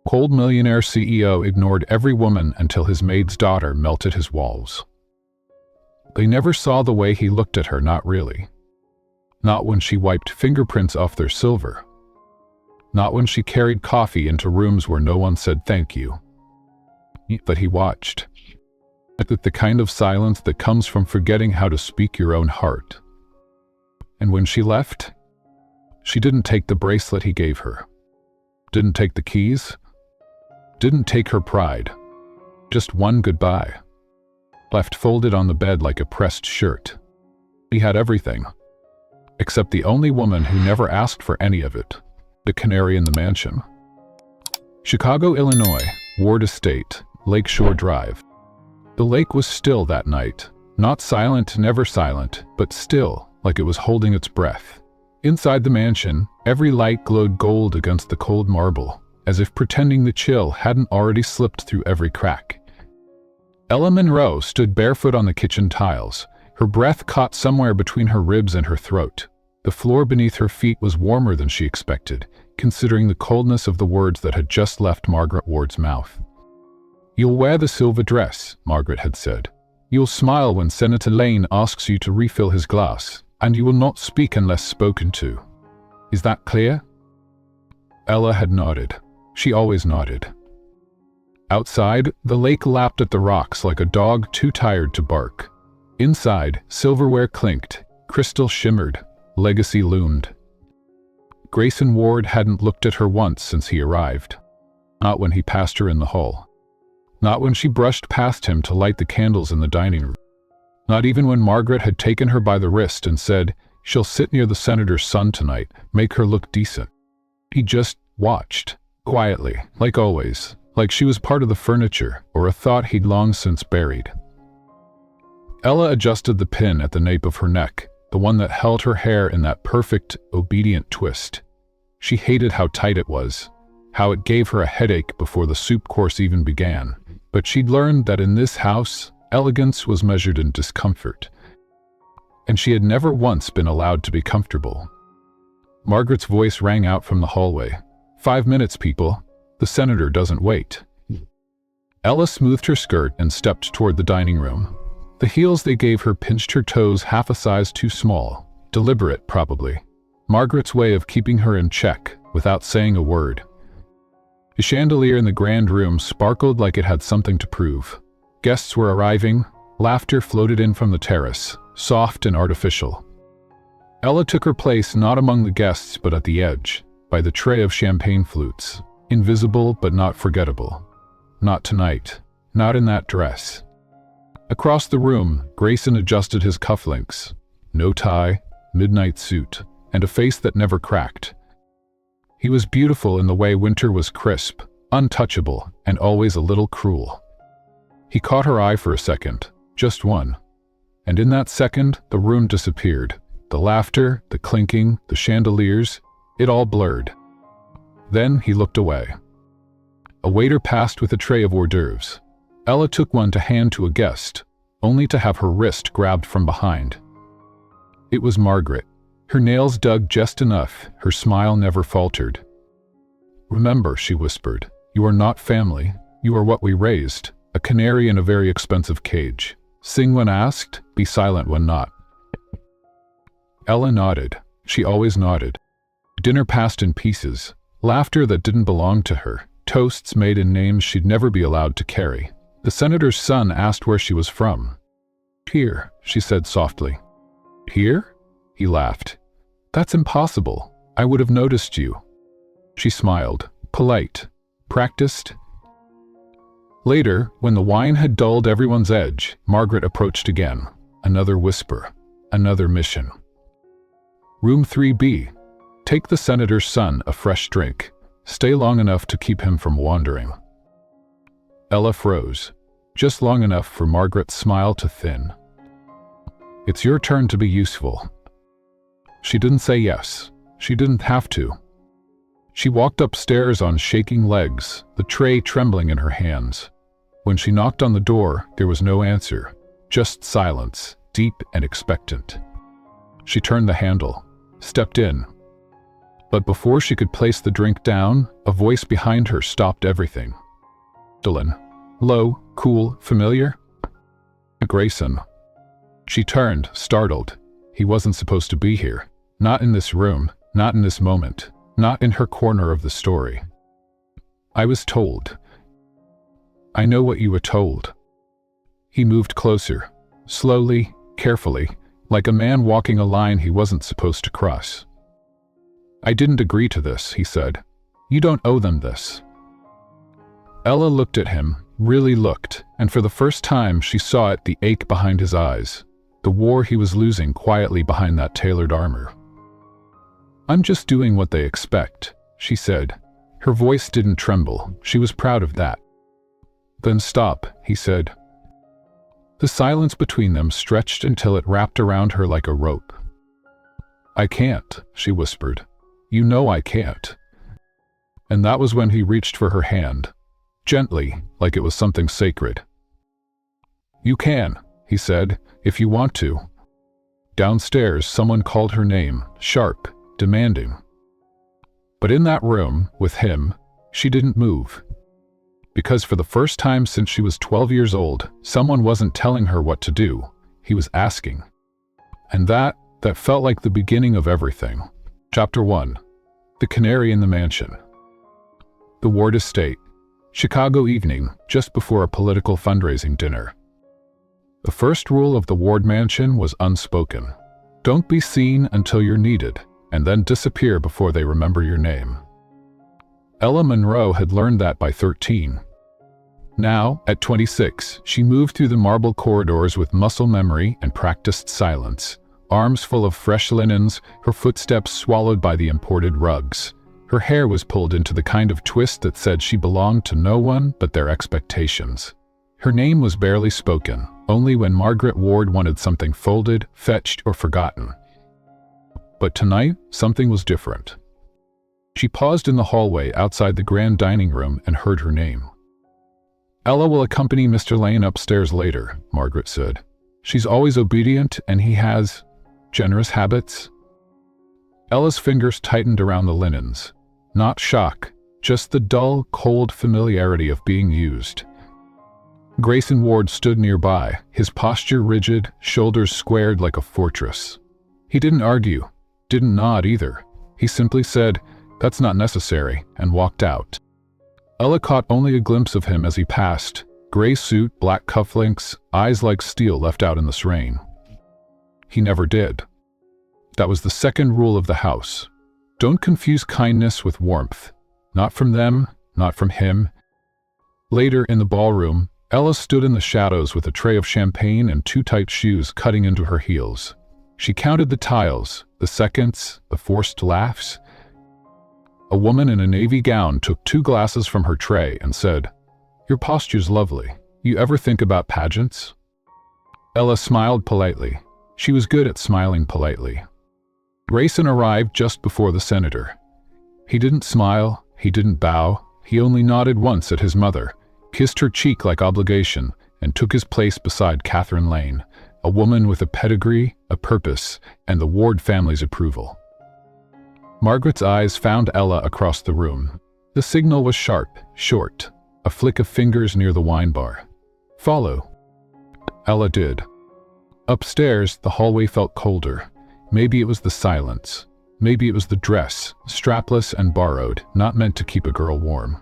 Cold millionaire CEO ignored every woman until his maid's daughter melted his walls. They never saw the way he looked at her, not really. Not when she wiped fingerprints off their silver. Not when she carried coffee into rooms where no one said thank you. But he watched. The kind of silence that comes from forgetting how to speak your own heart. And when she left, she didn't take the bracelet he gave her. Didn't take the keys. Didn't take her pride. Just one goodbye. Left folded on the bed like a pressed shirt. He had everything. Except the only woman who never asked for any of it. The Canary in the mansion. Chicago, Illinois, Ward Estate, Lakeshore Drive. The lake was still that night. Not silent, never silent, but still, like it was holding its breath. Inside the mansion, every light glowed gold against the cold marble, as if pretending the chill hadn't already slipped through every crack. Ella Monroe stood barefoot on the kitchen tiles, her breath caught somewhere between her ribs and her throat. The floor beneath her feet was warmer than she expected, considering the coldness of the words that had just left Margaret Ward's mouth. "You'll wear the silver dress," Margaret had said. "You'll smile when Senator Lane asks you to refill his glass, and you will not speak unless spoken to. Is that clear?" Ella had nodded. She always nodded. Outside, the lake lapped at the rocks like a dog too tired to bark. Inside, silverware clinked, crystal shimmered, legacy loomed. Grayson Ward hadn't looked at her once since he arrived. Not when he passed her in the hall. Not when she brushed past him to light the candles in the dining room. Not even when Margaret had taken her by the wrist and said, "She'll sit near the senator's son tonight, make her look decent." He just watched, quietly, like always, like she was part of the furniture or a thought he'd long since buried. Ella adjusted the pin at the nape of her neck, the one that held her hair in that perfect, obedient twist. She hated how tight it was, how it gave her a headache before the soup course even began. But she'd learned that in this house, elegance was measured in discomfort. And she had never once been allowed to be comfortable. Margaret's voice rang out from the hallway. 5 minutes, people. The senator doesn't wait." Ella smoothed her skirt and stepped toward the dining room. The heels they gave her pinched her toes half a size too small. Deliberate, probably. Margaret's way of keeping her in check, without saying a word. The chandelier in the grand room sparkled like it had something to prove. Guests were arriving. Laughter floated in from the terrace, soft and artificial. Ella took her place not among the guests but at the edge, by the tray of champagne flutes. Invisible but not forgettable. Not tonight. Not in that dress. Across the room, Grayson adjusted his cufflinks. No tie, midnight suit, and a face that never cracked. He was beautiful in the way winter was crisp, untouchable, and always a little cruel. He caught her eye for a second, just one. And in that second, the room disappeared. The laughter, the clinking, the chandeliers, it all blurred. Then he looked away. A waiter passed with a tray of hors d'oeuvres. Ella took one to hand to a guest, only to have her wrist grabbed from behind. It was Margaret. Her nails dug just enough, her smile never faltered. "Remember," she whispered, "you are not family. You are what we raised, a canary in a very expensive cage. Sing when asked, be silent when not." Ella nodded. She always nodded. Dinner passed in pieces. Laughter that didn't belong to her. Toasts made in names she'd never be allowed to carry. The senator's son asked where she was from. "Here," she said softly. "Here?" He laughed. "That's impossible. I would have noticed you." She smiled, polite, practiced. Later, when the wine had dulled everyone's edge, Margaret approached again. Another whisper, another mission. "Room 3B. Take the senator's son a fresh drink. Stay long enough to keep him from wandering." Ella froze, just long enough for Margaret's smile to thin. "It's your turn to be useful." She didn't say yes. She didn't have to. She walked upstairs on shaking legs, the tray trembling in her hands. When she knocked on the door, there was no answer, just silence, deep and expectant. She turned the handle, stepped in. But before she could place the drink down, a voice behind her stopped everything. Dylan. Low, cool, familiar? Grayson. She turned, startled. He wasn't supposed to be here. Not in this room, not in this moment, not in her corner of the story. I was told. I know what you were told. He moved closer, slowly, carefully, like a man walking a line he wasn't supposed to cross. I didn't agree to this, he said. You don't owe them this. Ella looked at him, really looked, and for the first time she saw it, the ache behind his eyes, the war he was losing quietly behind that tailored armor. I'm just doing what they expect, she said. Her voice didn't tremble. She was proud of that. Then stop, he said. The silence between them stretched until it wrapped around her like a rope. I can't, she whispered. You know I can't. And that was when he reached for her hand, gently, like it was something sacred. You can, he said, if you want to. Downstairs, someone called her name, sharp, demanding. But in that room, with him, she didn't move. Because for the first time since she was 12 years old, someone wasn't telling her what to do. He was asking. And that felt like the beginning of everything. Chapter 1. The Canary in the Mansion. The Ward Estate. Chicago evening, just before a political fundraising dinner. The first rule of the Ward Mansion was unspoken. Don't be seen until you're needed, and then disappear before they remember your name. Ella Monroe had learned that by 13. Now, at 26, she moved through the marble corridors with muscle memory and practiced silence, arms full of fresh linens, her footsteps swallowed by the imported rugs. Her hair was pulled into the kind of twist that said she belonged to no one but their expectations. Her name was barely spoken, only when Margaret Ward wanted something folded, fetched, or forgotten. But tonight, something was different. She paused in the hallway outside the grand dining room and heard her name. Ella will accompany Mr. Lane upstairs later, Margaret said. She's always obedient and he has generous habits. Ella's fingers tightened around the linens. Not shock, just the dull, cold familiarity of being used. Grayson Ward stood nearby, his posture rigid, shoulders squared like a fortress. He didn't argue, didn't nod either. He simply said, "That's not necessary," and walked out. Ella caught only a glimpse of him as he passed, gray suit, black cufflinks, eyes like steel left out in this rain. He never did. That was the second rule of the house. Don't confuse kindness with warmth. Not from them, not from him. Later in the ballroom, Ella stood in the shadows with a tray of champagne and two tight shoes cutting into her heels. She counted the tiles, the seconds, the forced laughs. A woman in a navy gown took 2 glasses from her tray and said, "Your posture's lovely. You ever think about pageants?" Ella smiled politely. She was good at smiling politely. Grayson arrived just before the senator. He didn't smile, he didn't bow, he only nodded once at his mother, kissed her cheek like obligation, and took his place beside Catherine Lane, a woman with a pedigree, a purpose, and the Ward family's approval. Margaret's eyes found Ella across the room. The signal was sharp, short, a flick of fingers near the wine bar. "Follow." Ella did. Upstairs, the hallway felt colder. Maybe it was the silence. Maybe it was the dress, strapless and borrowed, not meant to keep a girl warm.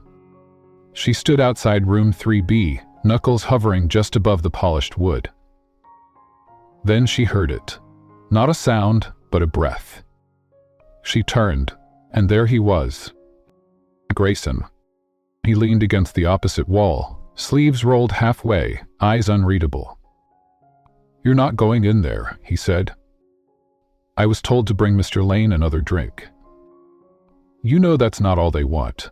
She stood outside room 3B, knuckles hovering just above the polished wood. Then she heard it. Not a sound, but a breath. She turned, and there he was. Grayson. He leaned against the opposite wall, sleeves rolled halfway, eyes unreadable. "You're not going in there," he said. "I was told to bring Mr. Lane another drink." "You know that's not all they want."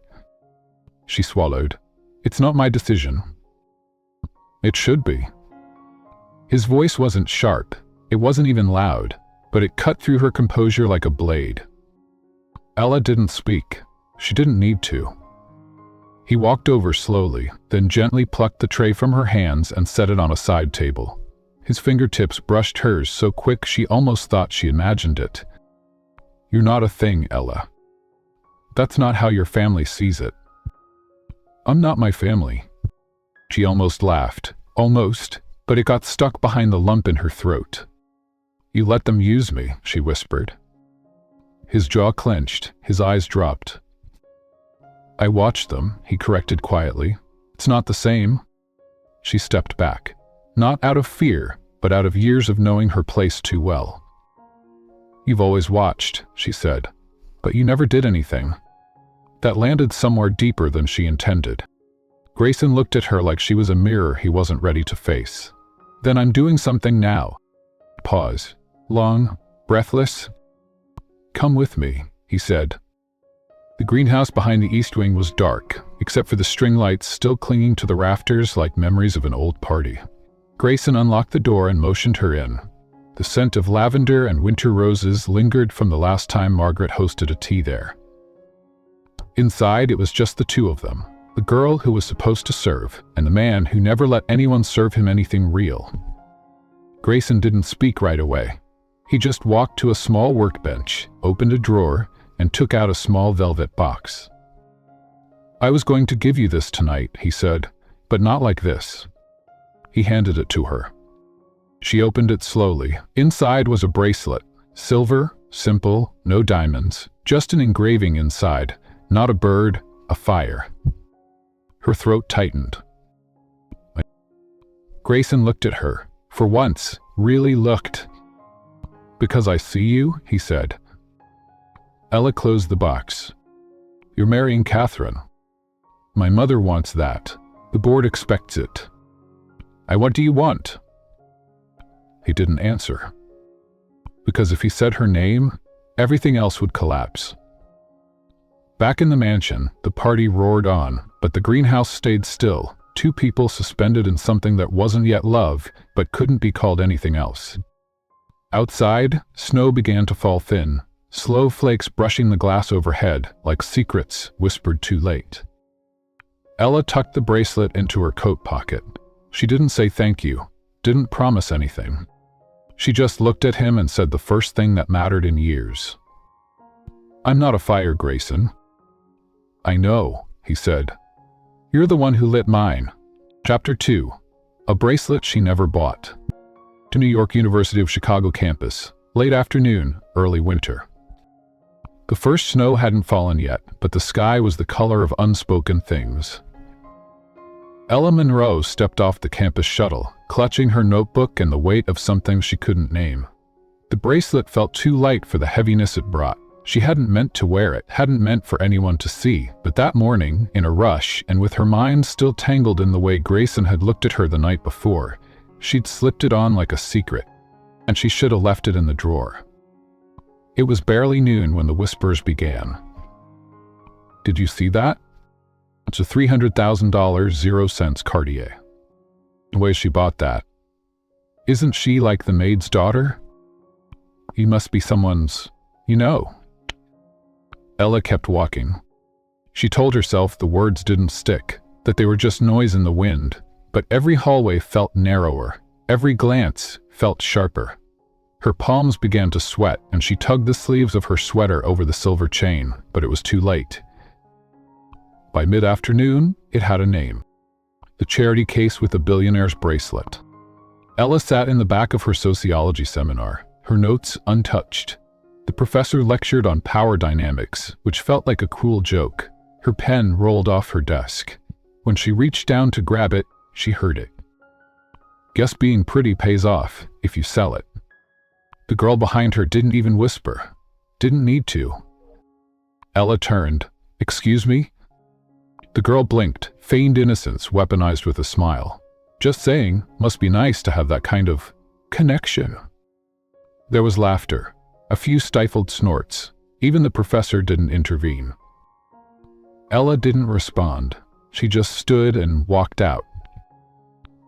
She swallowed. "It's not my decision." "It should be." His voice wasn't sharp, it wasn't even loud, but it cut through her composure like a blade. Ella didn't speak. She didn't need to. He walked over slowly, then gently plucked the tray from her hands and set it on a side table. His fingertips brushed hers so quick she almost thought she imagined it. "You're not a thing, Ella." That's not how your family sees it. I'm not my family. She almost laughed. Almost, but it got stuck behind the lump in her throat. You let them use me, she whispered. His jaw clenched, his eyes dropped. I watched them, he corrected quietly. It's not the same. She stepped back. Not out of fear, but out of years of knowing her place too well. You've always watched, she said, but you never did anything. That landed somewhere deeper than she intended. Grayson looked at her like she was a mirror he wasn't ready to face. Then I'm doing something now. Pause. Long, breathless. Come with me, he said. The greenhouse behind the east wing was dark, except for the string lights still clinging to the rafters like memories of an old party. Grayson unlocked the door and motioned her in. The scent of lavender and winter roses lingered from the last time Margaret hosted a tea there. Inside, it was just the two of them, the girl who was supposed to serve, and the man who never let anyone serve him anything real. Grayson didn't speak right away. He just walked to a small workbench, opened a drawer, and took out a small velvet box. I was going to give you this tonight, he said, but not like this. He handed it to her. She opened it slowly. Inside was a bracelet, silver, simple, no diamonds, just an engraving inside, not a bird, a fire. Her throat tightened. Grayson looked at her, for once, really looked. Because I see you, he said. Ella closed the box. You're marrying Catherine. My mother wants that. The board expects it. What do you want? He didn't answer. Because if he said her name, everything else would collapse. Back in the mansion, the party roared on, but the greenhouse stayed still, two people suspended in something that wasn't yet love, but couldn't be called anything else. Outside, snow began to fall thin, slow flakes brushing the glass overhead like secrets whispered too late. Ella tucked the bracelet into her coat pocket. She didn't say thank you, didn't promise anything. She just looked at him and said the first thing that mattered in years. I'm not a fire, Grayson. I know, he said. You're the one who lit mine. Chapter 2. A bracelet she never bought. To New York University of Chicago campus, late afternoon, early winter. The first snow hadn't fallen yet, but the sky was the color of unspoken things. Ella Monroe stepped off the campus shuttle, clutching her notebook and the weight of something she couldn't name. The bracelet felt too light for the heaviness it brought. She hadn't meant to wear it, hadn't meant for anyone to see, but that morning, in a rush, and with her mind still tangled in the way Grayson had looked at her the night before, she'd slipped it on like a secret, and she should have left it in the drawer. It was barely noon when the whispers began. Did you see that? It's a $300,000 0-cents Cartier. The way she bought that. Isn't she like the maid's daughter? He must be someone's, you know. Ella kept walking. She told herself the words didn't stick, that they were just noise in the wind, but every hallway felt narrower, every glance felt sharper. Her palms began to sweat, and she tugged the sleeves of her sweater over the silver chain, but it was too late. By mid-afternoon, it had a name. The charity case with the billionaire's bracelet. Ella sat in the back of her sociology seminar, her notes untouched. The professor lectured on power dynamics, which felt like a cruel joke. Her pen rolled off her desk. When she reached down to grab it, she heard it. Guess being pretty pays off, if you sell it. The girl behind her didn't even whisper. Didn't need to. Ella turned. Excuse me? The girl blinked, feigned innocence weaponized with a smile. Just saying, must be nice to have that kind of connection. There was laughter. A few stifled snorts. Even the professor didn't intervene. Ella didn't respond. She just stood and walked out.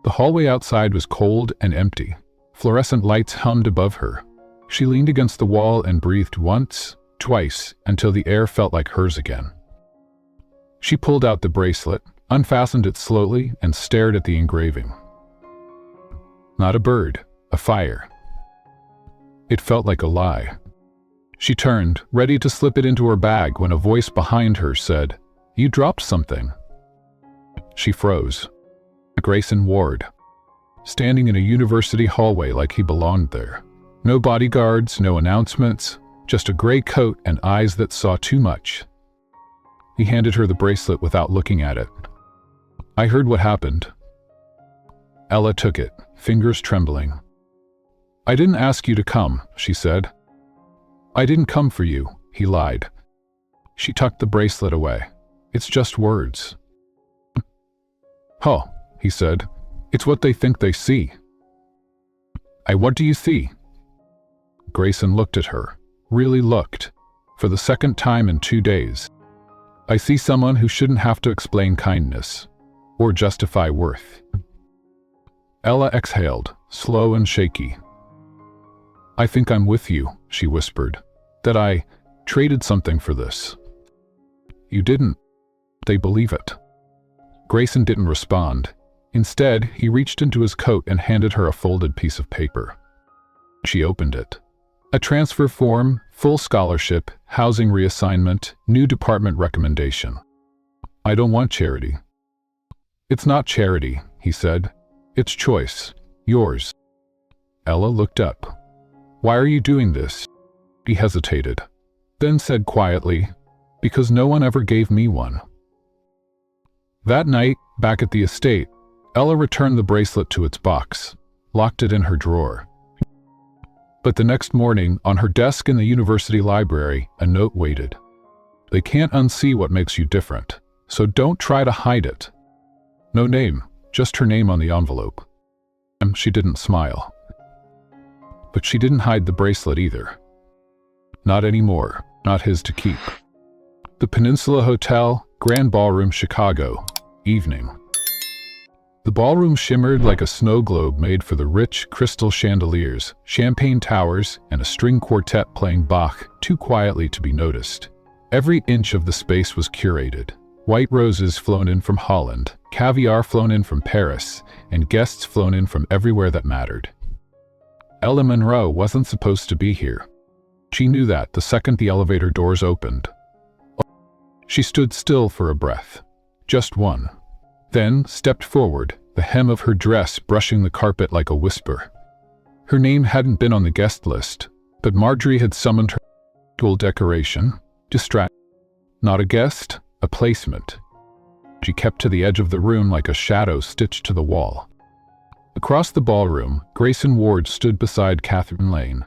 The hallway outside was cold and empty. Fluorescent lights hummed above her. She leaned against the wall and breathed once, twice, until the air felt like hers again. She pulled out the bracelet, unfastened it slowly, and stared at the engraving. Not a bird, a fire. It felt like a lie. She turned, ready to slip it into her bag when a voice behind her said, "You dropped something." She froze. Grayson Ward, standing in a university hallway like he belonged there. No bodyguards, no announcements, just a gray coat and eyes that saw too much. He handed her the bracelet without looking at it. "I heard what happened." Ella took it, fingers trembling. "I didn't ask you to come," she said. "I didn't come for you," he lied. She tucked the bracelet away. "It's just words." "Huh," he said. "It's what they think they see." What do you see?" Grayson looked at her, really looked, for the second time in 2 days. "I see someone who shouldn't have to explain kindness, or justify worth." Ella exhaled, slow and shaky. "I think I'm with you," she whispered, "that I traded something for this." "You didn't." "They believe it." Grayson didn't respond. Instead, he reached into his coat and handed her a folded piece of paper. She opened it. A transfer form, full scholarship, housing reassignment, new department recommendation. "I don't want charity." "It's not charity," he said. "It's choice. Yours." Ella looked up. "Why are you doing this?" He hesitated, then said quietly, "Because no one ever gave me one." That night, back at the estate, Ella returned the bracelet to its box, locked it in her drawer. But the next morning, on her desk in the university library, a note waited. "They can't unsee what makes you different, so don't try to hide it." No name, just her name on the envelope. She didn't smile. But she didn't hide the bracelet either. Not anymore, not his to keep. The Peninsula Hotel, Grand Ballroom, Chicago, evening. The ballroom shimmered like a snow globe made for the rich crystal chandeliers, champagne towers, and a string quartet playing Bach too quietly to be noticed. Every inch of the space was curated. White roses flown in from Holland, caviar flown in from Paris, and guests flown in from everywhere that mattered. Ella Monroe wasn't supposed to be here. She knew that the second the elevator doors opened. She stood still for a breath. Just one. Then stepped forward, the hem of her dress brushing the carpet like a whisper. Her name hadn't been on the guest list, but Marjorie had summoned her. Dual decoration, distract. Not a guest, a placement. She kept to the edge of the room like a shadow stitched to the wall. Across the ballroom, Grayson Ward stood beside Catherine Lane.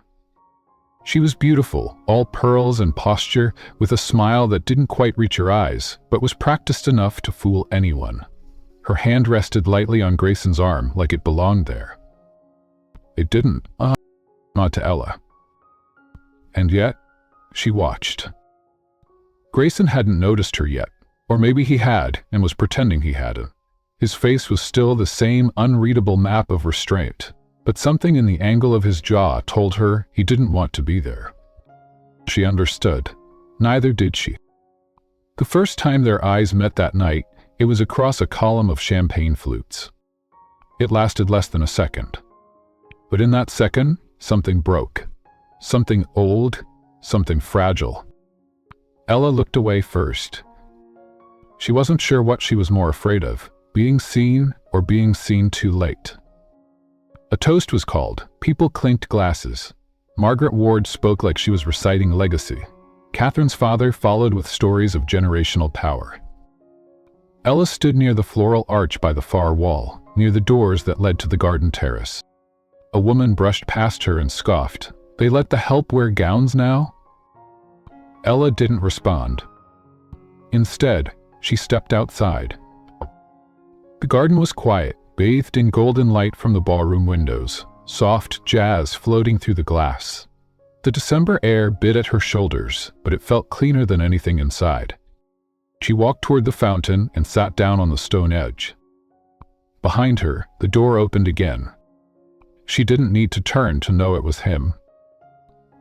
She was beautiful, all pearls and posture, with a smile that didn't quite reach her eyes, but was practiced enough to fool anyone. Her hand rested lightly on Grayson's arm like it belonged there. It didn't, not to Ella. And yet, she watched. Grayson hadn't noticed her yet, or maybe he had and was pretending he hadn't. His face was still the same unreadable map of restraint, but something in the angle of his jaw told her he didn't want to be there. She understood. Neither did she. The first time their eyes met that night, it was across a column of champagne flutes. It lasted less than a second. But in that second, something broke. Something old, something fragile. Ella looked away first. She wasn't sure what she was more afraid of, being seen or being seen too late. A toast was called. People clinked glasses. Margaret Ward spoke like she was reciting legacy. Catherine's father followed with stories of generational power. Ella stood near the floral arch by the far wall, near the doors that led to the garden terrace. A woman brushed past her and scoffed. "They let the help wear gowns now?" Ella didn't respond. Instead, she stepped outside. The garden was quiet, bathed in golden light from the ballroom windows, soft jazz floating through the glass. The December air bit at her shoulders, but it felt cleaner than anything inside. She walked toward the fountain and sat down on the stone edge. Behind her, the door opened again. She didn't need to turn to know it was him.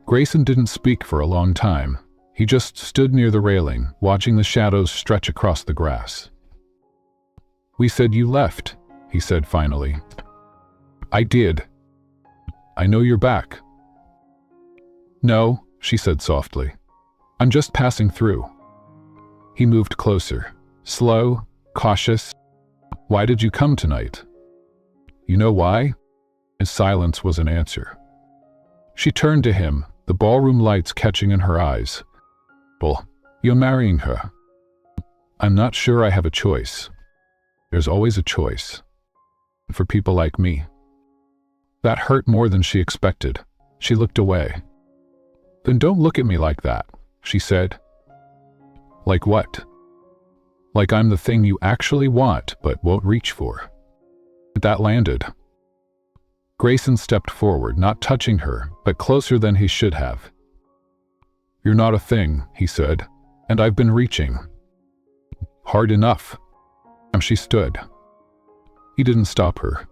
Grayson didn't speak for a long time. He just stood near the railing, watching the shadows stretch across the grass. "We said you left," he said finally. "I did." "I know you're back." "No, she said softly. I'm just passing through. He moved closer, slow, cautious. Why did you come tonight? You know why? His silence was an answer. She turned to him, the ballroom lights catching in her eyes. Well, you're marrying her. I'm not sure I have a choice. There's always a choice. For people like me. That hurt more than she expected. She looked away. Then don't look at me like that, she said. Like what? Like I'm the thing you actually want but won't reach for. That landed. Grayson stepped forward, not touching her, but closer than he should have. You're not a thing, he said, and I've been reaching. Hard enough. She stood. He didn't stop her.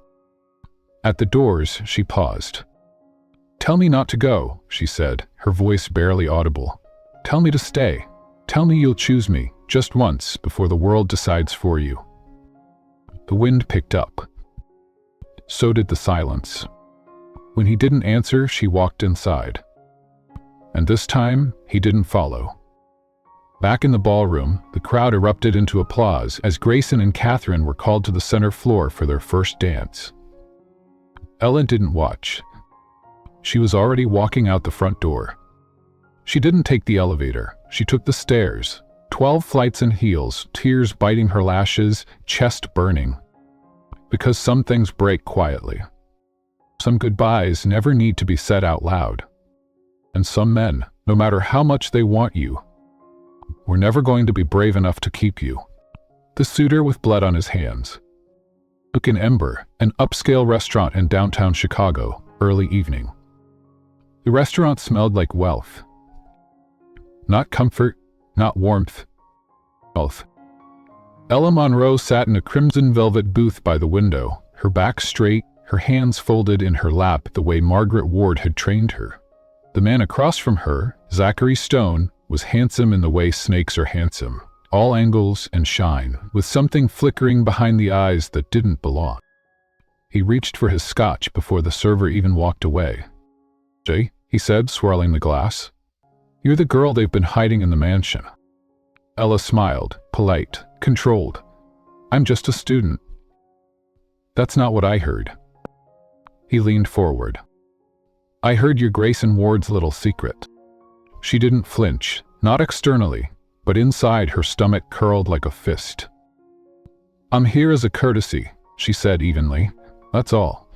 At the doors, she paused. Tell me not to go, she said, her voice barely audible. Tell me to stay. Tell me you'll choose me, just once, before the world decides for you. The wind picked up. So did the silence. When he didn't answer, she walked inside. And this time, he didn't follow. Back in the ballroom, the crowd erupted into applause as Grayson and Catherine were called to the center floor for their first dance. Ella didn't watch. She was already walking out the front door. She didn't take the elevator. She took the stairs. 12 flights in heels, tears biting her lashes, chest burning. Because some things break quietly. Some goodbyes never need to be said out loud. And some men, no matter how much they want you, were never going to be brave enough to keep you. The suitor with blood on his hands. Took an Ember, an upscale restaurant in downtown Chicago, early evening. The restaurant smelled like wealth. Not comfort, not warmth. Wealth. Ella Monroe sat in a crimson velvet booth by the window, her back straight, her hands folded in her lap the way Margaret Ward had trained her. The man across from her, Zachary Stone, was handsome in the way snakes are handsome, all angles and shine, with something flickering behind the eyes that didn't belong. He reached for his scotch before the server even walked away. Jay, he said, swirling the glass. You're the girl they've been hiding in the mansion. Ella smiled, polite, controlled. I'm just a student. That's not what I heard. He leaned forward. I heard you're Grayson Ward's little secret. She didn't flinch, not externally, but inside her stomach curled like a fist. I'm here as a courtesy, she said evenly. That's all.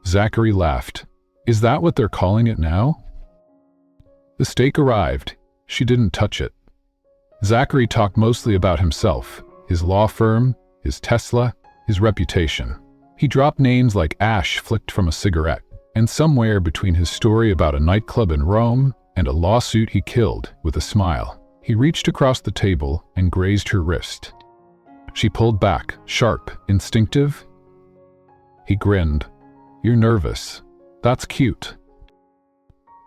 Zachary laughed. Is that what they're calling it now? The steak arrived. She didn't touch it. Zachary talked mostly about himself, his law firm, his Tesla, his reputation. He dropped names like ash flicked from a cigarette, and somewhere between his story about a nightclub in Rome and a lawsuit he killed, with a smile, he reached across the table and grazed her wrist. She pulled back, sharp, instinctive. He grinned. You're nervous. That's cute.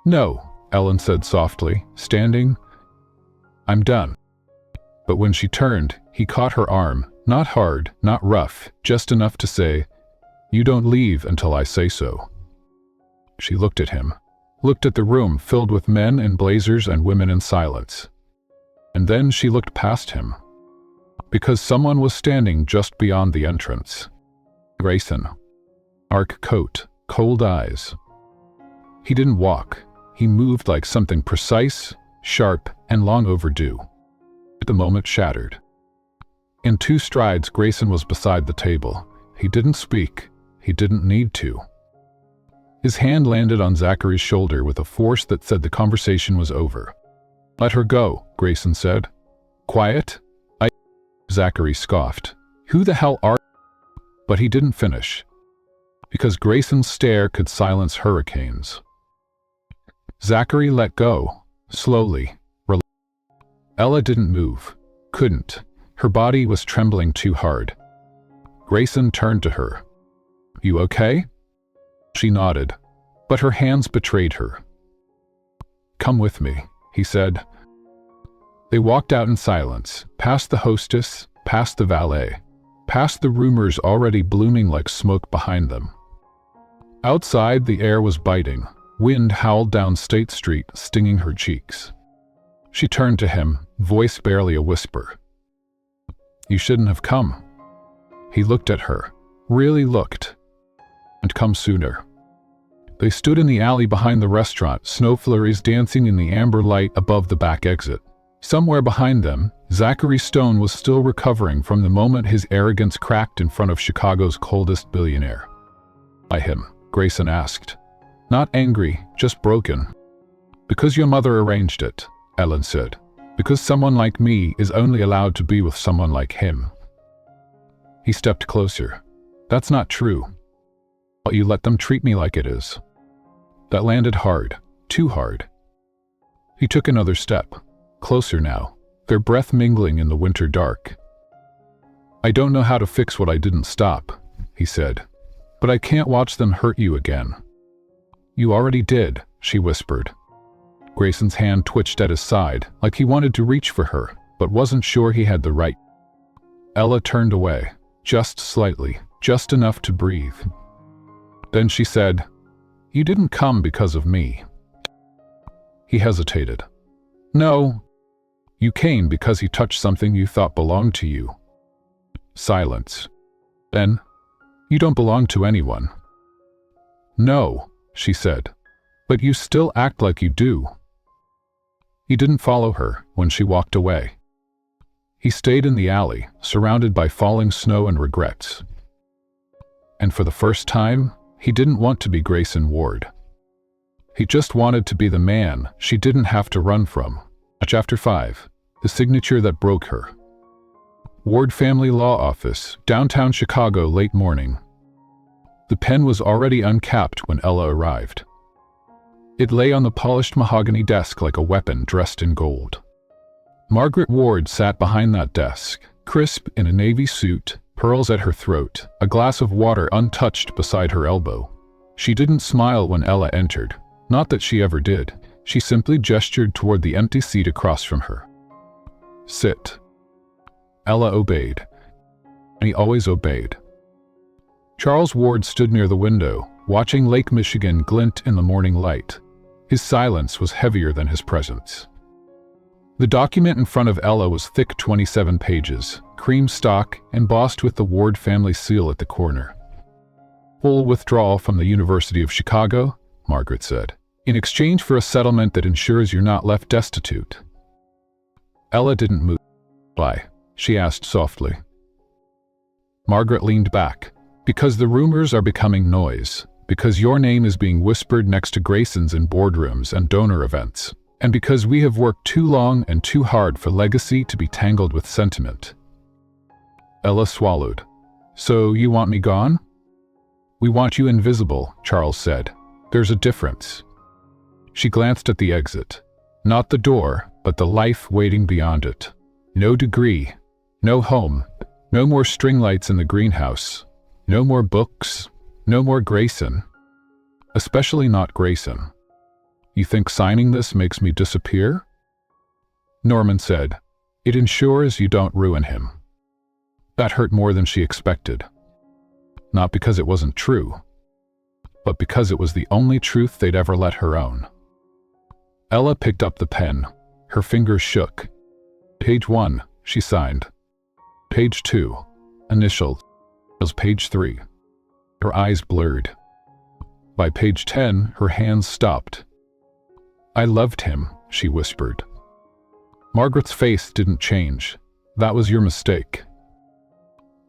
No, Ellen said softly, standing. I'm done. But when she turned, he caught her arm, not hard, not rough, just enough to say, You don't leave until I say so. She looked at him, looked at the room filled with men in blazers and women in silence. And then she looked past him. Because someone was standing just beyond the entrance. Grayson. Dark coat, cold eyes. He didn't walk. He moved like something precise, sharp, and long overdue. The moment shattered. In 2 strides, Grayson was beside the table. He didn't speak. He didn't need to. His hand landed on Zachary's shoulder with a force that said the conversation was over. Let her go, Grayson said. Quiet? Zachary scoffed. Who the hell are you? But he didn't finish. Because Grayson's stare could silence hurricanes. Zachary let go, slowly. Ella didn't move. Couldn't. Her body was trembling too hard. Grayson turned to her. You okay? She nodded, but her hands betrayed her. Come with me, he said. They walked out in silence, past the hostess, past the valet, past the rumors already blooming like smoke behind them. Outside, the air was biting, Wind howled down State Street, stinging her cheeks. She turned to him, voice barely a whisper. "You shouldn't have come." He looked at her, really looked. "And come sooner." They stood in the alley behind the restaurant, snow flurries dancing in the amber light above the back exit. Somewhere behind them, Zachary Stone was still recovering from the moment his arrogance cracked in front of Chicago's coldest billionaire. "By him?" Grayson asked. "Not angry, just broken." "Because your mother arranged it," Ellen said. "Because someone like me is only allowed to be with someone like him." He stepped closer. "That's not true. But you let them treat me like it is." That landed hard, too hard. He took another step, closer now, their breath mingling in the winter dark. "I don't know how to fix what I didn't stop," he said, "but I can't watch them hurt you again." "You already did," she whispered. Grayson's hand twitched at his side, like he wanted to reach for her, but wasn't sure he had the right. Ella turned away, just slightly, just enough to breathe. Then she said, "You didn't come because of me." He hesitated. "No. You came because he touched something you thought belonged to you." Silence. Then, "You don't belong to anyone." "No," she said, "but you still act like you do." He didn't follow her when she walked away. He stayed in the alley, surrounded by falling snow and regrets. And for the first time, he didn't want to be Grayson Ward. He just wanted to be the man she didn't have to run from. Chapter 5, the signature that broke her. Ward Family Law Office, downtown Chicago, late morning. The pen was already uncapped when Ella arrived. It lay on the polished mahogany desk like a weapon dressed in gold. Margaret Ward sat behind that desk, crisp in a navy suit, pearls at her throat, a glass of water untouched beside her elbow. She didn't smile when Ella entered. Not that she ever did. She simply gestured toward the empty seat across from her. "Sit." Ella obeyed. And he always obeyed. Charles Ward stood near the window, watching Lake Michigan glint in the morning light. His silence was heavier than his presence. The document in front of Ella was thick 27 pages, cream stock, embossed with the Ward family seal at the corner. "Full withdrawal from the University of Chicago," Margaret said, "in exchange for a settlement that ensures you're not left destitute." Ella didn't move. "Why?" she asked softly. Margaret leaned back. "Because the rumors are becoming noise. Because your name is being whispered next to Grayson's in boardrooms and donor events. And because we have worked too long and too hard for legacy to be tangled with sentiment." Ella swallowed. "So you want me gone?" "We want you invisible," Charles said. "There's a difference." She glanced at the exit. Not the door, but the life waiting beyond it. No degree, no home, no more string lights in the greenhouse, no more books, no more Grayson. Especially not Grayson. "You think signing this makes me disappear?" Norman said, "It ensures you don't ruin him." That hurt more than she expected. Not because it wasn't true, but because it was the only truth they'd ever let her own. Ella picked up the pen. Her fingers shook. "Page 1, she signed. "Page 2, initialed." It was page 3. Her eyes blurred. By page 10, her hands stopped. "I loved him," she whispered. Margaret's face didn't change. "That was your mistake."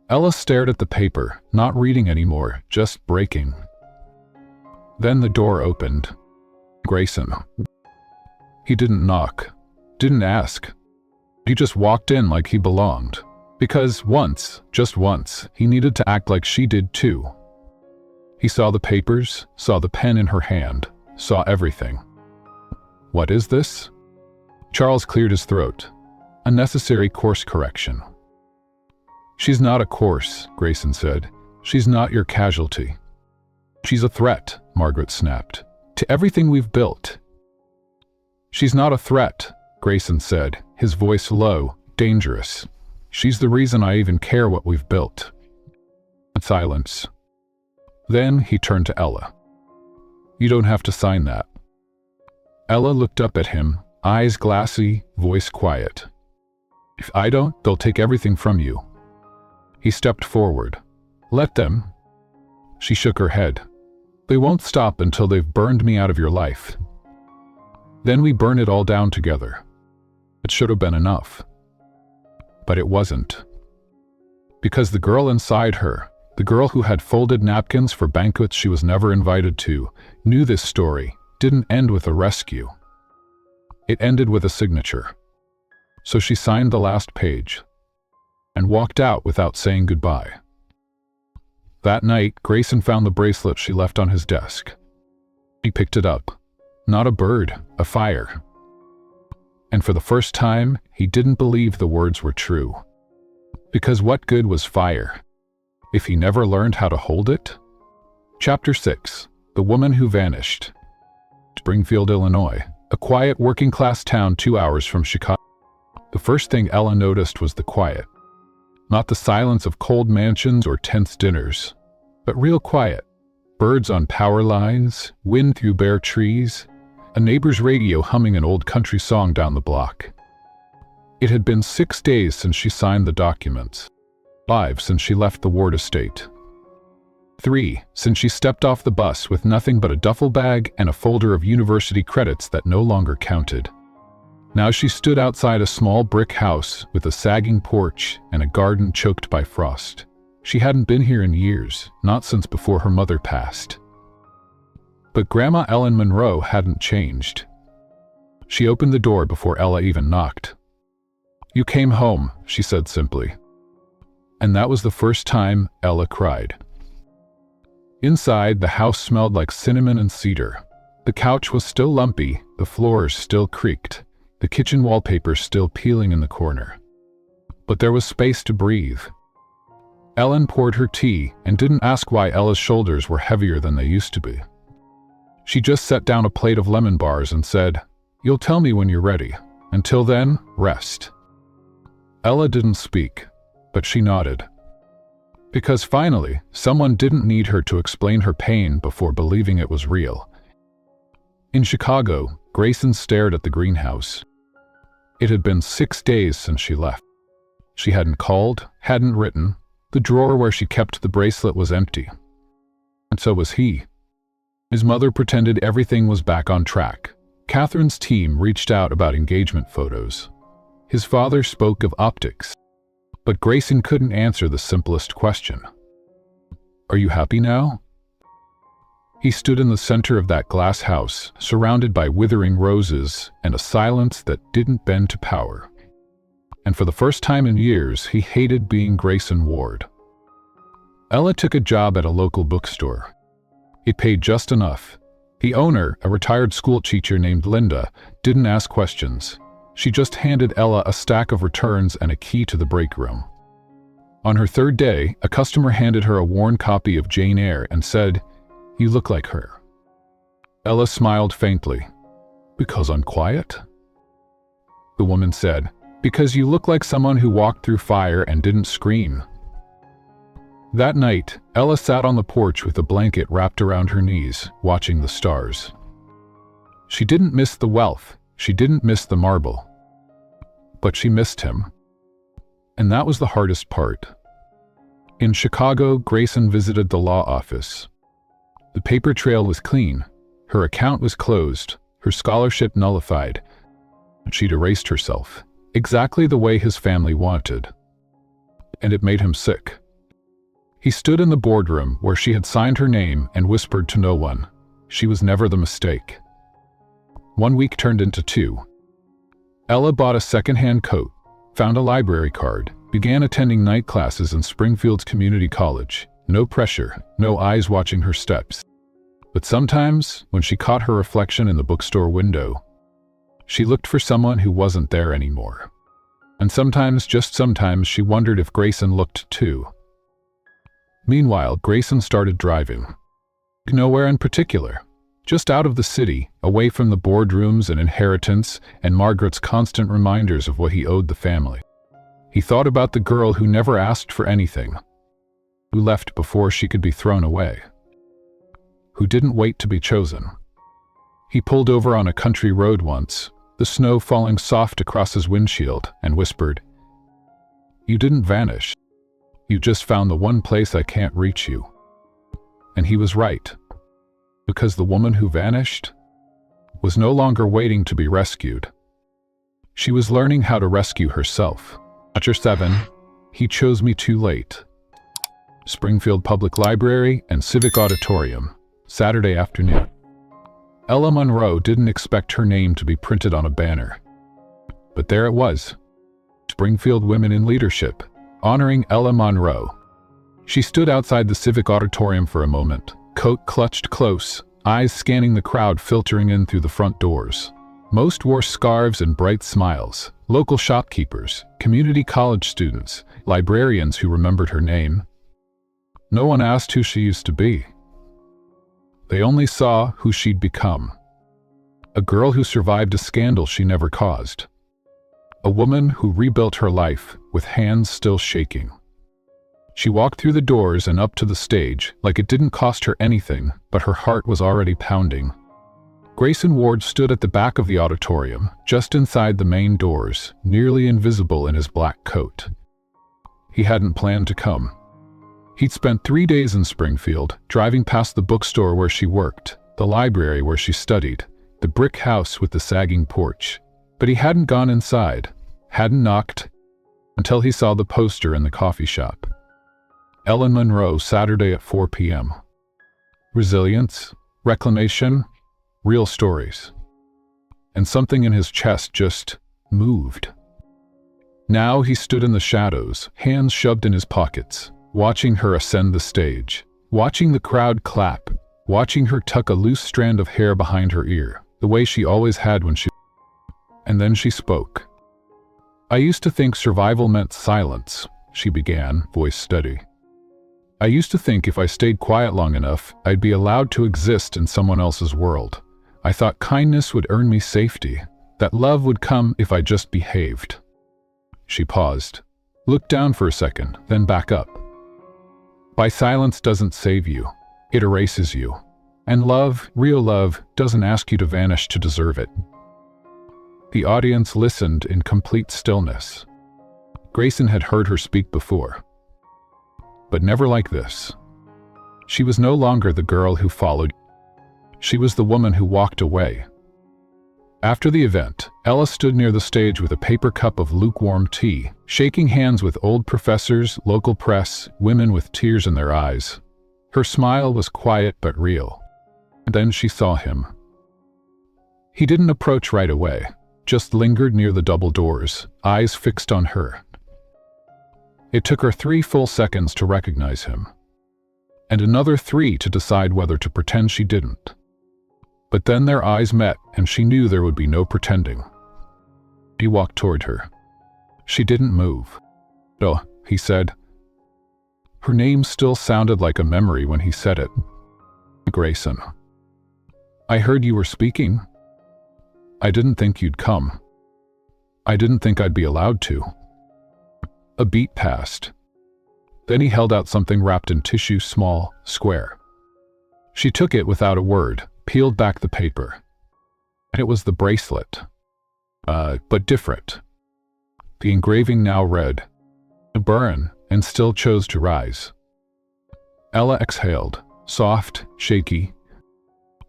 Ella stared at the paper, not reading anymore, just breaking. Then the door opened. Grayson. He didn't knock, didn't ask. He just walked in like he belonged. Because once, just once, he needed to act like she did too. He saw the papers, saw the pen in her hand, saw everything. "What is this?" Charles cleared his throat. "A necessary course correction." "She's not a course," Grayson said. "She's not your casualty." "She's a threat," Margaret snapped, "to everything we've built." "She's not a threat," Grayson said, his voice low, dangerous. "She's the reason I even care what we've built." Silence. Then he turned to Ella. You don't have to sign that. Ella looked up at him, eyes glassy, voice quiet. If I don't, they'll take everything from you. He stepped forward. Let them. She shook her head. They won't stop until they've burned me out of your life. Then we burn it all down together. It should have been enough. But it wasn't. Because the girl inside her, the girl who had folded napkins for banquets she was never invited to, knew this story didn't end with a rescue. It ended with a signature. So she signed the last page and walked out without saying goodbye. That night, Grayson found the bracelet she left on his desk. He picked it up. Not a bird, a fire. And for the first time, he didn't believe the words were true. Because what good was fire if he never learned how to hold it? Chapter 6. The Woman Who Vanished. Springfield, Illinois, a quiet working-class town 2 hours from Chicago. The first thing Ella noticed was the quiet. Not the silence of cold mansions or tense dinners, but real quiet. Birds on power lines, wind through bare trees, a neighbor's radio humming an old country song down the block. It had been 6 days since she signed the documents, 5 since she left the Ward estate, 3 since she stepped off the bus with nothing but a duffel bag and a folder of university credits that no longer counted. Now she stood outside a small brick house with a sagging porch and a garden choked by frost. She hadn't been here in years, not since before her mother passed. But Grandma Ellen Monroe hadn't changed. She opened the door before Ella even knocked. "You came home," she said simply. And that was the first time Ella cried. Inside, the house smelled like cinnamon and cedar. The couch was still lumpy, the floors still creaked, the kitchen wallpaper still peeling in the corner. But there was space to breathe. Ellen poured her tea and didn't ask why Ella's shoulders were heavier than they used to be. She just set down a plate of lemon bars and said, "You'll tell me when you're ready. Until then, rest." Ella didn't speak, but she nodded. Because finally, someone didn't need her to explain her pain before believing it was real. In Chicago, Grayson stared at the greenhouse. It had been 6 days since she left. She hadn't called, hadn't written. The drawer where she kept the bracelet was empty. And so was he. His mother pretended everything was back on track. Catherine's team reached out about engagement photos. His father spoke of optics. But Grayson couldn't answer the simplest question. "Are you happy now?" He stood in the center of that glass house, surrounded by withering roses and a silence that didn't bend to power. And for the first time in years, he hated being Grayson Ward. Ella took a job at a local bookstore. It paid just enough. The owner, a retired school teacher named Linda, didn't ask questions. She just handed Ella a stack of returns and a key to the break room. On her third day, a customer handed her a worn copy of Jane Eyre and said, "You look like her." Ella smiled faintly. "Because I'm quiet?" The woman said, "Because you look like someone who walked through fire and didn't scream." That night, Ella sat on the porch with a blanket wrapped around her knees, watching the stars. She didn't miss the wealth, she didn't miss the marble. But she missed him. And that was the hardest part. In Chicago, Grayson visited the law office. The paper trail was clean. Her account was closed, her scholarship nullified. She'd erased herself, exactly the way his family wanted. And it made him sick. He stood in the boardroom where she had signed her name and whispered to no one. She was never the mistake. 1 week turned into 2. Ella bought a second-hand coat, found a library card, began attending night classes in Springfield's community college. No pressure, no eyes watching her steps. But sometimes, when she caught her reflection in the bookstore window, she looked for someone who wasn't there anymore. And sometimes, just sometimes, she wondered if Grayson looked too. Meanwhile, Grayson started driving. Nowhere in particular. Just out of the city, away from the boardrooms and inheritance and Margaret's constant reminders of what he owed the family. He thought about the girl who never asked for anything, who left before she could be thrown away, who didn't wait to be chosen. He pulled over on a country road once, the snow falling soft across his windshield, and whispered, "You didn't vanish. You just found the one place I can't reach you." And he was right, because the woman who vanished was no longer waiting to be rescued. She was learning how to rescue herself. Chapter 7, He Chose Me Too Late. Springfield Public Library and Civic Auditorium, Saturday afternoon. Ella Monroe didn't expect her name to be printed on a banner. But there it was. Springfield Women in Leadership, honoring Ella Monroe. She stood outside the Civic Auditorium for a moment, coat clutched close, eyes scanning the crowd filtering in through the front doors. Most wore scarves and bright smiles, local shopkeepers, community college students, librarians who remembered her name. No one asked who she used to be. They only saw who she'd become. A girl who survived a scandal she never caused. A woman who rebuilt her life with hands still shaking. She walked through the doors and up to the stage like it didn't cost her anything, but her heart was already pounding. Grayson Ward stood at the back of the auditorium, just inside the main doors, nearly invisible in his black coat. He hadn't planned to come. He'd spent 3 days in Springfield, driving past the bookstore where she worked, the library where she studied, the brick house with the sagging porch. But he hadn't gone inside, hadn't knocked, until he saw the poster in the coffee shop. Ella Monroe, Saturday at 4 p.m. Resilience, reclamation, real stories. And something in his chest just moved. Now he stood in the shadows, hands shoved in his pockets, watching her ascend the stage, watching the crowd clap, watching her tuck a loose strand of hair behind her ear, the way she always had when she... And then she spoke. "I used to think survival meant silence," she began, voice steady. "I used to think if I stayed quiet long enough, I'd be allowed to exist in someone else's world. I thought kindness would earn me safety, that love would come if I just behaved." She paused, looked down for a second, then back up. "By silence doesn't save you, it erases you. And love, real love, doesn't ask you to vanish to deserve it." The audience listened in complete stillness. Grayson had heard her speak before, but never like this. She was no longer the girl who followed. She was the woman who walked away. After the event, Ella stood near the stage with a paper cup of lukewarm tea, shaking hands with old professors, local press, women with tears in their eyes. Her smile was quiet but real. And then she saw him. He didn't approach right away, just lingered near the double doors, eyes fixed on her. It took her 3 full seconds to recognize him, and another 3 to decide whether to pretend she didn't. But then their eyes met, and she knew there would be no pretending. He walked toward her. She didn't move. "Oh," he said. Her name still sounded like a memory when he said it. "Grayson. I heard you were speaking. I didn't think you'd come. I didn't think I'd be allowed to." A beat passed. Then he held out something wrapped in tissue, small, square. She took it without a word, peeled back the paper. And it was the bracelet. But different. The engraving now read, "Burn," and still chose to rise. Ella exhaled, soft, shaky.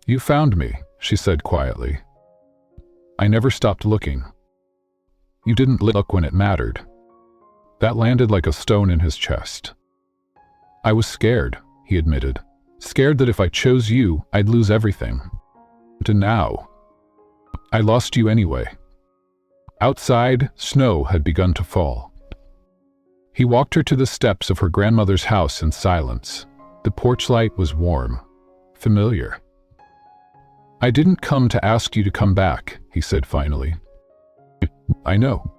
"You found me," she said quietly. "I never stopped looking. You didn't look when it mattered." That landed like a stone in his chest. "I was scared," he admitted. "Scared that if I chose you, I'd lose everything. And now, I lost you anyway." Outside, snow had begun to fall. He walked her to the steps of her grandmother's house in silence. The porch light was warm, familiar. "I didn't come to ask you to come back," he said finally. "I know.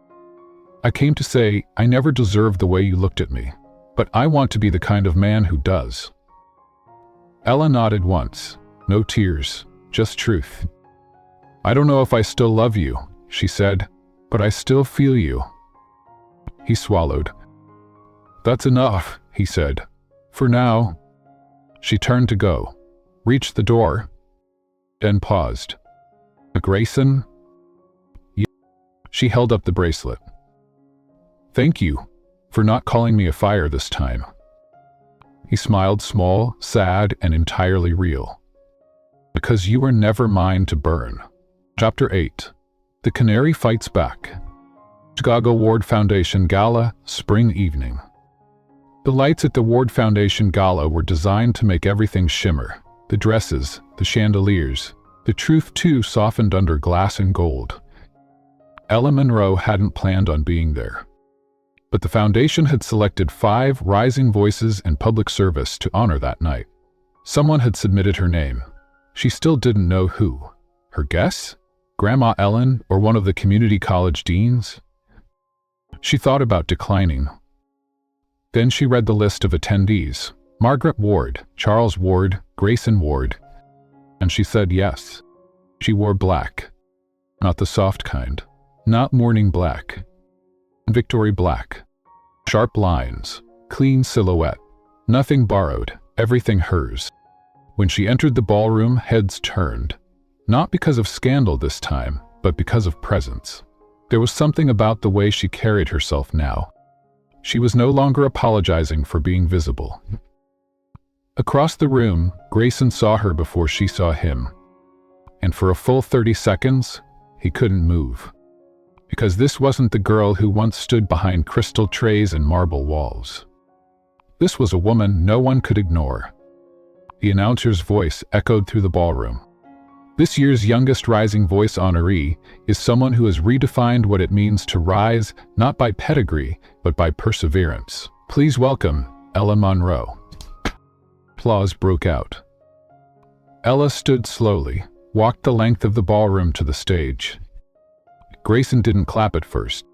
I came to say I never deserved the way you looked at me, but I want to be the kind of man who does." Ella nodded once, no tears, just truth. "I don't know if I still love you," she said, "but I still feel you." He swallowed. "That's enough," he said. "For now." She turned to go, reached the door, then paused. Grayson? She held up the bracelet. Thank you for not calling me a fire this time. He smiled, small, sad, and entirely real. Because you were never mine to burn. Chapter 8. The Canary Fights Back. Chicago Ward Foundation Gala, Spring Evening. The lights at the Ward Foundation Gala were designed to make everything shimmer. The dresses, the chandeliers, the truth too softened under glass and gold. Ella Monroe hadn't planned on being there. But the foundation had selected 5 rising voices in public service to honor that night. Someone had submitted her name. She still didn't know who. Her guess? Grandma Ellen or one of the community college deans? She thought about declining. Then she read the list of attendees. Margaret Ward, Charles Ward, Grayson Ward, and she said yes. She wore black. Not the soft kind. Not morning black. Victory black. Sharp lines. Clean silhouette. Nothing borrowed. Everything hers. When she entered the ballroom, heads turned. Not because of scandal this time, but because of presence. There was something about the way she carried herself now. She was no longer apologizing for being visible. Across the room, Grayson saw her before she saw him. And for a full 30 seconds, he couldn't move. Because this wasn't the girl who once stood behind crystal trays and marble walls. This was a woman no one could ignore. The announcer's voice echoed through the ballroom. This year's youngest rising voice honoree is someone who has redefined what it means to rise, not by pedigree, but by perseverance. Please welcome Ella Monroe. Applause broke out. Ella stood slowly, walked the length of the ballroom to the stage. Grayson didn't clap at first.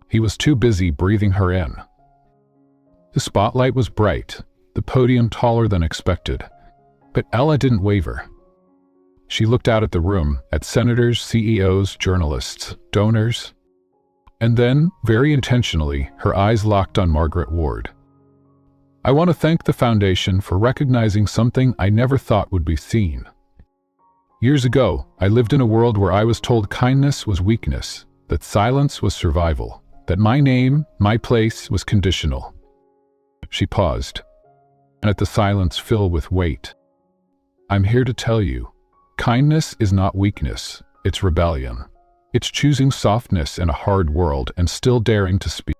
He was too busy breathing her in. The spotlight was bright, the podium taller than expected. But Ella didn't waver. She looked out at the room, at senators, CEOs, journalists, donors. And then, very intentionally, her eyes locked on Margaret Ward. I want to thank the foundation for recognizing something I never thought would be seen. Years ago, I lived in a world where I was told kindness was weakness, that silence was survival, that my name, my place was conditional. She paused, and let the silence fill with weight. I'm here to tell you, kindness is not weakness, it's rebellion. It's choosing softness in a hard world and still daring to speak.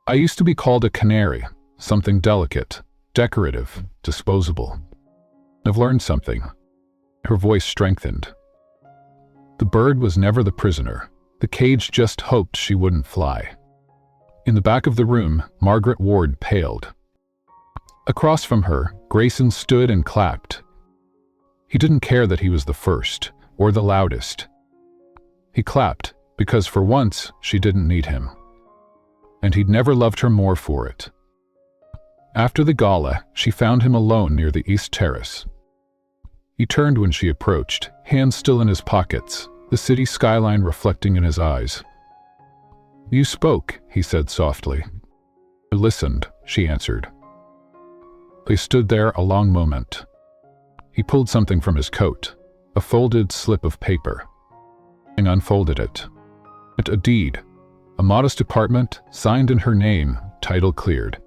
I used to be called a canary, something delicate, decorative, disposable. I've learned something. Her voice strengthened. The bird was never the prisoner. The cage just hoped she wouldn't fly. In the back of the room, Margaret Ward paled. Across from her, Grayson stood and clapped. He didn't care that he was the first, or the loudest. He clapped because for once she didn't need him. And he'd never loved her more for it. After the gala, she found him alone near the East Terrace. He turned when she approached, hands still in his pockets, the city skyline reflecting in his eyes. You spoke, he said softly. I listened, she answered. They stood there a long moment. He pulled something from his coat, a folded slip of paper, and unfolded it. A deed, a modest apartment, signed in her name, title cleared.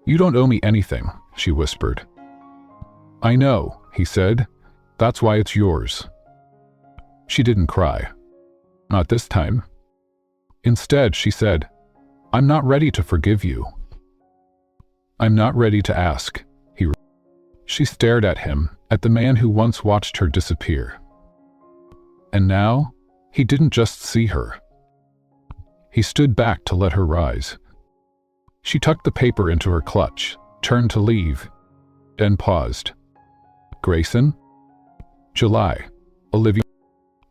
You don't owe me anything, she whispered. I know, he said. That's why it's yours. She didn't cry. Not this time. Instead, she said, I'm not ready to forgive you. I'm not ready to ask. She stared at him, at the man who once watched her disappear. And now, he didn't just see her. He stood back to let her rise. She tucked the paper into her clutch, turned to leave, then paused. Grayson? July. Olivia.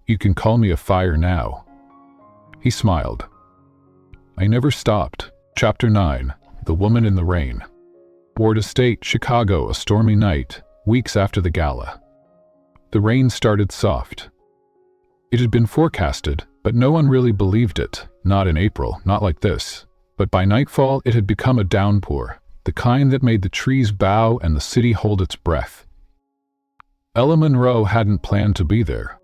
You can call me a fire now. He smiled. I never stopped. Chapter 9. The Woman in the Rain. Ward Estate, Chicago, a stormy night, weeks after the gala. The rain started soft. It had been forecasted, but no one really believed it, not in April, not like this. But by nightfall it had become a downpour, the kind that made the trees bow and the city hold its breath. Ella Monroe hadn't planned to be there.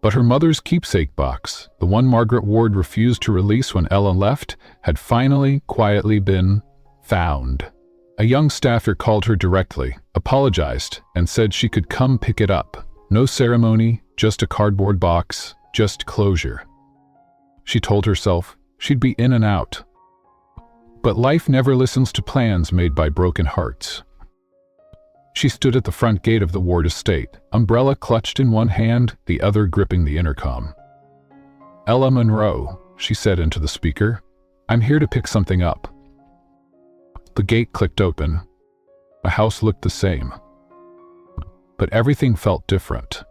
But her mother's keepsake box, the one Margaret Ward refused to release when Ella left, had finally, quietly been found. A young staffer called her directly, apologized, and said she could come pick it up. No ceremony, just a cardboard box, just closure. She told herself she'd be in and out. But life never listens to plans made by broken hearts. She stood at the front gate of the Ward estate, umbrella clutched in one hand, the other gripping the intercom. "Ella Monroe," she said into the speaker, "I'm here to pick something up." The gate clicked open. The house looked the same. But everything felt different.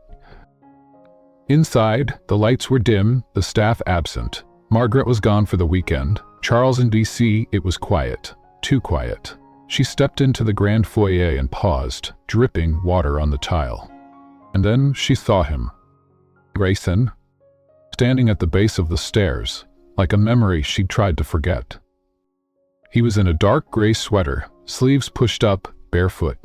Inside, the lights were dim, the staff absent. Margaret was gone for the weekend. Charles in D.C., it was quiet. Too quiet. She stepped into the grand foyer and paused, dripping water on the tile. And then she saw him. Grayson, standing at the base of the stairs, like a memory she'd tried to forget. He was in a dark gray sweater, sleeves pushed up, barefoot.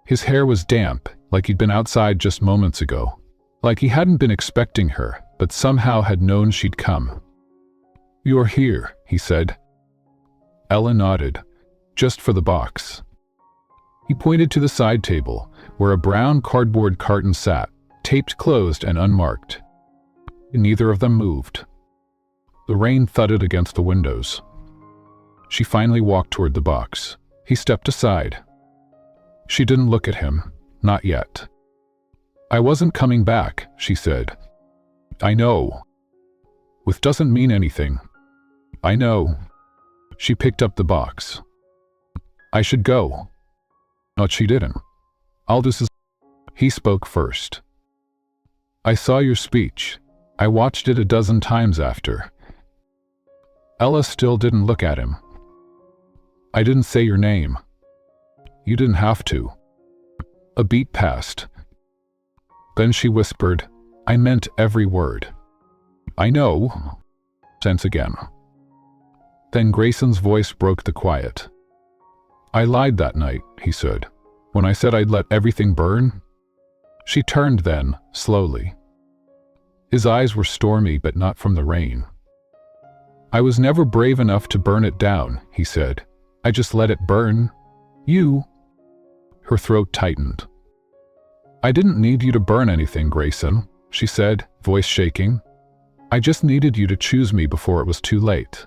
His hair was damp, like he'd been outside just moments ago. Like he hadn't been expecting her, but somehow had known she'd come. "You're here," he said. Ella nodded. "Just for the box." He pointed to the side table, where a brown cardboard carton sat, taped closed and unmarked. Neither of them moved. The rain thudded against the windows. She finally walked toward the box. He stepped aside. She didn't look at him. Not yet. "I wasn't coming back," she said. "I know. With doesn't mean anything. I know." She picked up the box. "I should go." But she didn't. "Aldous is..." He spoke first. "I saw your speech. I watched it a dozen times after." Ella still didn't look at him. "I didn't say your name." "You didn't have to." A beat passed. Then she whispered, "I meant every word." "I know." Sense again. Then Grayson's voice broke the quiet. "I lied that night," he said, "when I said I'd let everything burn." She turned then, slowly. His eyes were stormy but not from the rain. "I was never brave enough to burn it down," he said. "I just let it burn. You..." Her throat tightened. "I didn't need you to burn anything, Grayson," she said, voice shaking. "I just needed you to choose me before it was too late."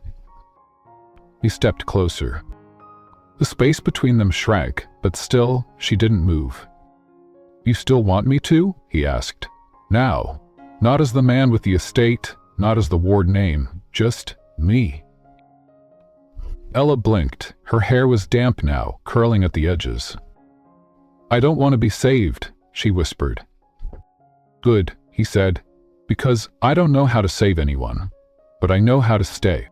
He stepped closer. The space between them shrank, but still, she didn't move. "You still want me to?" he asked. "Now. Not as the man with the estate, not as the Ward name, just me." Ella blinked. Her hair was damp now, curling at the edges. "I don't want to be saved," she whispered. "Good," he said, "because I don't know how to save anyone, but I know how to stay."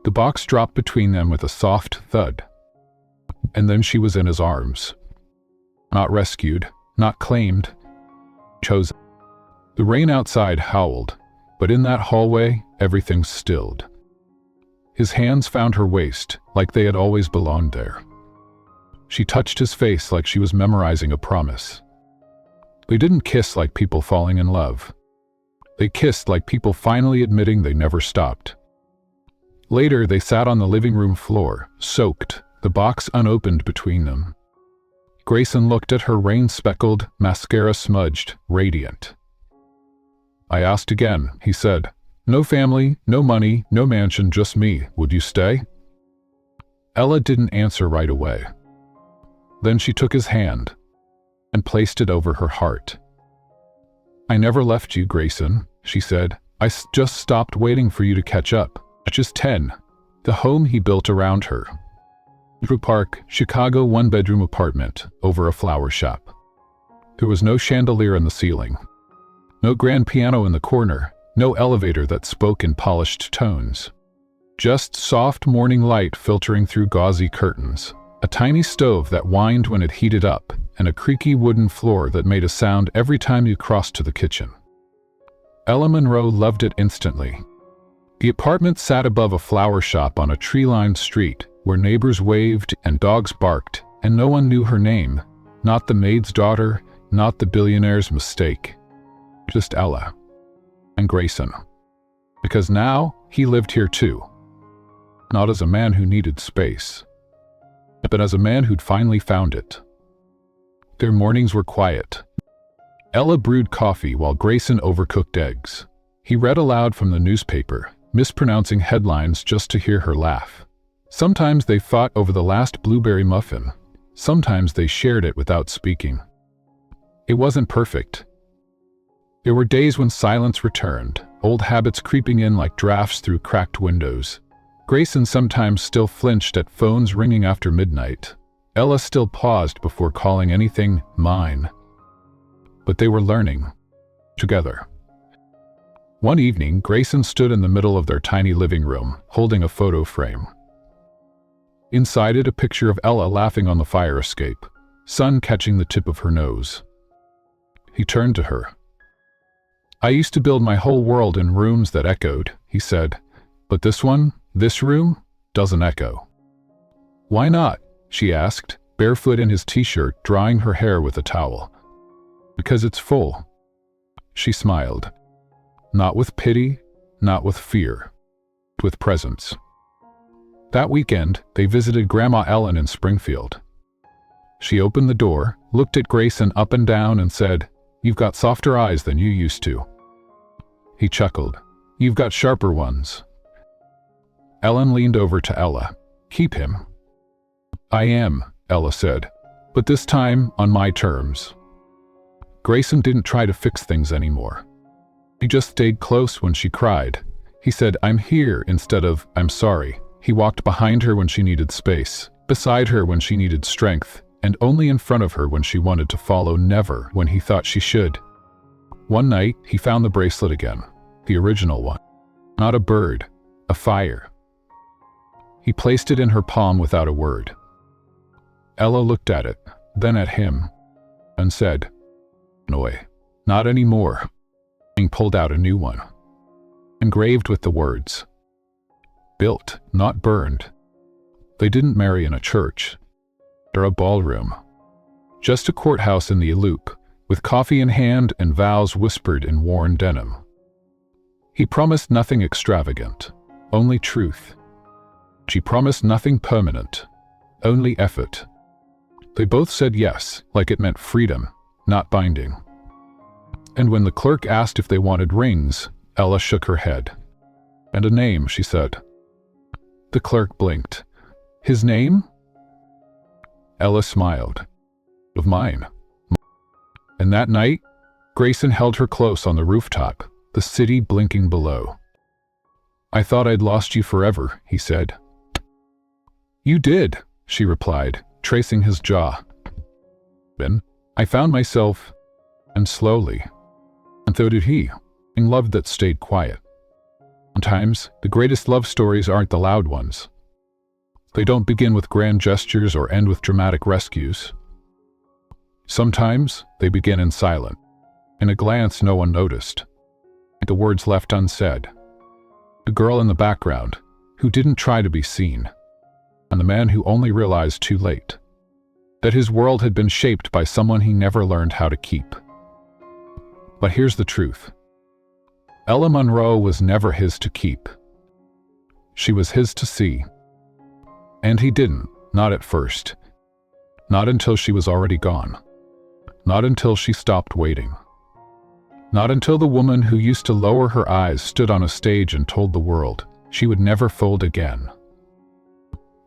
The box dropped between them with a soft thud. And then she was in his arms. Not rescued, not claimed, chosen. The rain outside howled, but in that hallway, everything stilled. His hands found her waist, like they had always belonged there. She touched his face like she was memorizing a promise. They didn't kiss like people falling in love. They kissed like people finally admitting they never stopped. Later, they sat on the living room floor, soaked, the box unopened between them. Grayson looked at her rain-speckled, mascara-smudged, radiant. "I asked again," he said. "No family, no money, no mansion, just me. Would you stay?" Ella didn't answer right away. Then she took his hand and placed it over her heart. "I never left you, Grayson," she said. "I just stopped waiting for you to catch up." Just 10. The home he built around her. Drew Park, Chicago, one-bedroom apartment, over a flower shop. There was no chandelier in the ceiling. No grand piano in the corner. No elevator that spoke in polished tones. Just soft morning light filtering through gauzy curtains. A tiny stove that whined when it heated up, and a creaky wooden floor that made a sound every time you crossed to the kitchen. Ella Monroe loved it instantly. The apartment sat above a flower shop on a tree-lined street, where neighbors waved and dogs barked, and no one knew her name. Not the maid's daughter, not the billionaire's mistake. Just Ella. And Grayson. Because now, he lived here too. Not as a man who needed space, but as a man who'd finally found it. Their mornings were quiet. Ella brewed coffee while Grayson overcooked eggs. He read aloud from the newspaper, mispronouncing headlines just to hear her laugh. Sometimes they fought over the last blueberry muffin. Sometimes they shared it without speaking. It wasn't perfect. There were days when silence returned, old habits creeping in like drafts through cracked windows. Grayson sometimes still flinched at phones ringing after midnight. Ella still paused before calling anything mine. But they were learning. Together. One evening, Grayson stood in the middle of their tiny living room, holding a photo frame. Inside it, a picture of Ella laughing on the fire escape, sun catching the tip of her nose. He turned to her. "I used to build my whole world in rooms that echoed," he said, "but this room, doesn't echo." "Why not?" she asked, barefoot in his t-shirt, drying her hair with a towel. "Because it's full." She smiled. Not with pity, not with fear, with presence. That weekend, they visited Grandma Ellen in Springfield. She opened the door, looked at Grayson up and down and said, "You've got softer eyes than you used to." He chuckled. "You've got sharper ones." Ellen leaned over to Ella. "Keep him." "I am," Ella said, "but this time on my terms." Grayson didn't try to fix things anymore. He just stayed close when she cried. He said, "I'm here," instead of, "I'm sorry." He walked behind her when she needed space, beside her when she needed strength, and only in front of her when she wanted to follow, never when he thought she should. One night, he found the bracelet again, the original one. Not a bird, a fire. He placed it in her palm without a word. Ella looked at it, then at him, and said, "No, not anymore." He pulled out a new one, engraved with the words, "Built, not burned." They didn't marry in a church or a ballroom, just a courthouse in the loop, with coffee in hand and vows whispered in worn denim. He promised nothing extravagant, only truth. She promised nothing permanent, only effort. They both said yes, like it meant freedom, not binding. And when the clerk asked if they wanted rings, Ella shook her head. "And a name," she said. The clerk blinked. "His name?" Ella smiled. "Of mine." And that night, Grayson held her close on the rooftop, the city blinking below. "I thought I'd lost you forever," he said. "You did," she replied, tracing his jaw. "Then I found myself, and slowly. And so did he, in love that stayed quiet. Sometimes, the greatest love stories aren't the loud ones. They don't begin with grand gestures or end with dramatic rescues. Sometimes, they begin in silence, in a glance no one noticed, the words left unsaid. The girl in the background, who didn't try to be seen, and the man who only realized too late that his world had been shaped by someone he never learned how to keep. But here's the truth. Ella Monroe was never his to keep. She was his to see. And he didn't, not at first. Not until she was already gone. Not until she stopped waiting. Not until the woman who used to lower her eyes stood on a stage and told the world she would never fold again.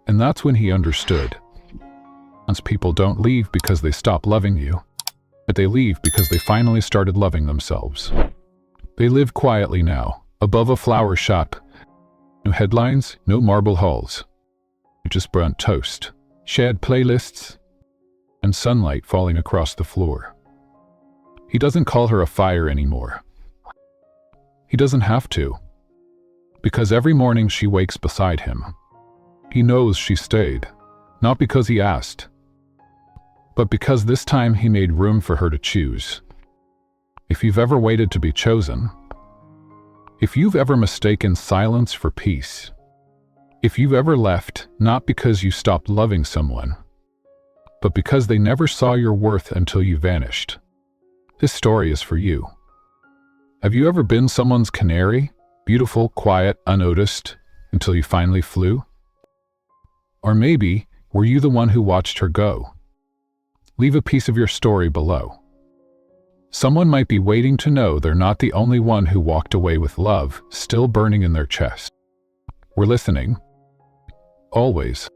And that's when he understood. Once people don't leave because they stop loving you, but they leave because they finally started loving themselves. They live quietly now, above a flower shop. No headlines, no marble halls. Just burnt toast, shared playlists, and sunlight falling across the floor. He doesn't call her a fire anymore. He doesn't have to. Because every morning she wakes beside him. He knows she stayed, not because he asked, but because this time he made room for her to choose. If you've ever waited to be chosen, if you've ever mistaken silence for peace, if you've ever left not because you stopped loving someone, but because they never saw your worth until you vanished, This story is for you. Have you ever been someone's canary? Beautiful, quiet, unnoticed, until you finally flew? Or maybe, were you the one who watched her go? Leave a piece of your story below. Someone might be waiting to know they're not the only one who walked away with love still burning in their chest. We're listening. Always.